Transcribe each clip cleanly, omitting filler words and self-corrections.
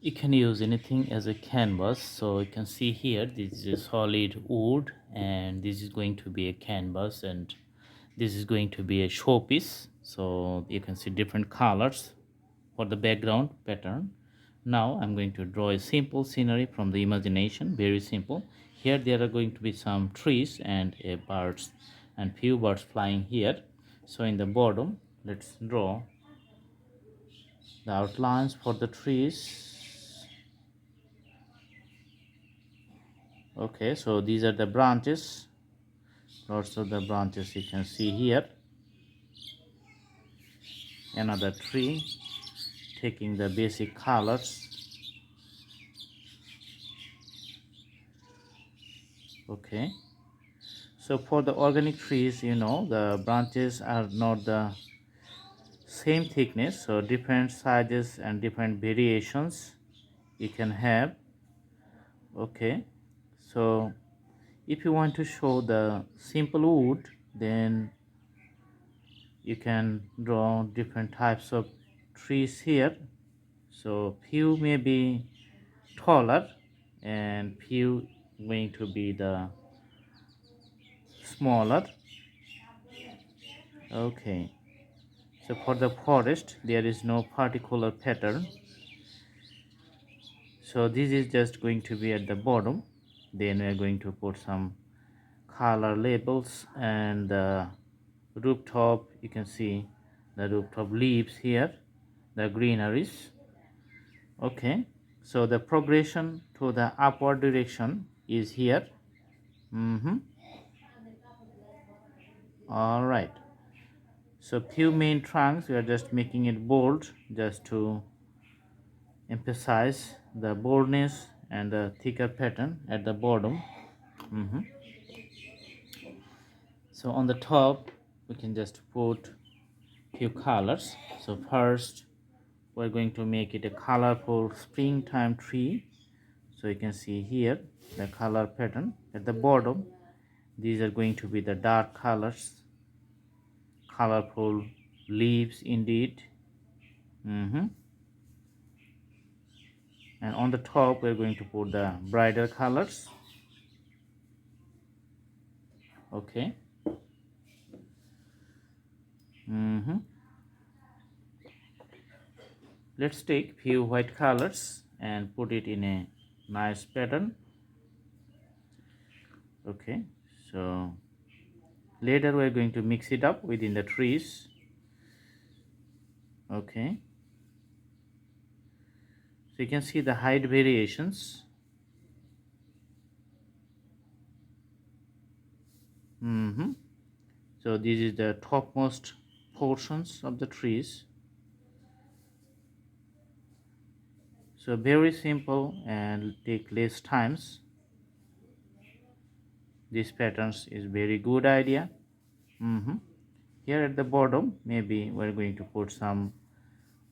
You can use anything as a canvas. So you can see here, this is a solid wood and this is going to be a canvas, and this is going to be a showpiece. So you can see different colors for the background pattern. Now I'm going to draw a simple scenery from the imagination, very simple. Here there are going to be some trees and a birds and few birds flying here. So in the bottom, let's draw the outlines for the trees. Okay, so these are the branches, lots of the branches you can see here. Another tree taking the basic colors. Okay, so for the organic trees, the branches are not the same thickness, so different sizes and different variations you can have. Okay, so if you want to show the simple wood, then you can draw different types of trees here. So few may be taller and few going to be the smaller. Okay, so for the forest there is no particular pattern, so this is just going to be at the bottom. Then we are going to put some color labels, and the rooftop, you can see the rooftop leaves here, the greeneries. Okay, so the progression to the upward direction is here. All right, so few main trunks, we are just making it bold just to emphasize the boldness and the thicker pattern at the bottom. So on the top we can just put few colors. So first we're going to make it a colorful springtime tree. So you can see here the color pattern at the bottom. These are going to be the dark colors, colorful leaves indeed. And on the top we're going to put the brighter colors. Okay. Let's take few white colors and put it in a nice pattern. Okay, so later we're going to mix it up within the trees. Okay, so you can see the height variations. So this is the topmost portions of the trees. So very simple and take less times. These patterns is very good idea. Here at the bottom, maybe we're going to put some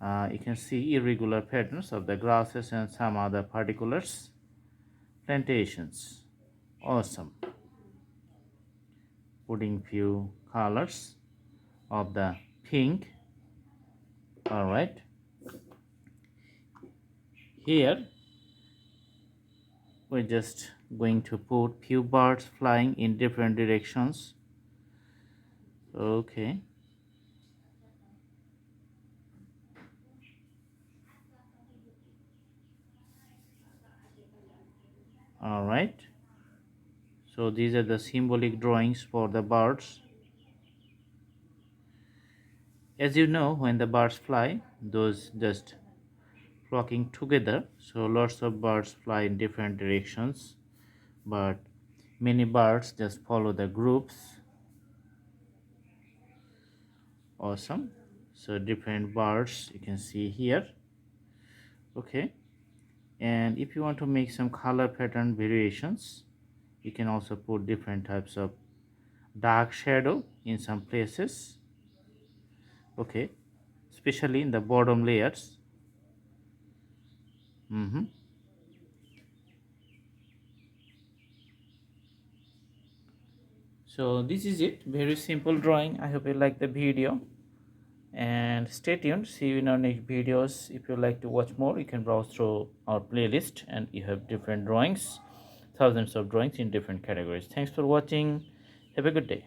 you can see irregular patterns of the grasses and some other particulars. Plantations, awesome. Putting few colors of the pink. All right, here we're just going to put few birds flying in different directions. Okay, all right, so these are the symbolic drawings for the birds. As you know, when the birds fly, those just flocking together, so lots of birds fly in different directions, but many birds just follow the groups. Awesome, so different birds you can see here. Okay, and if you want to make some color pattern variations, you can also put different types of dark shadow in some places. Okay, especially in the bottom layers. So this is it, very simple drawing. I hope you like the video. And stay tuned, see you in our next videos. If you like to watch more, you can browse through our playlist, and you have different drawings, thousands of drawings in different categories. Thanks for watching. Have a good day.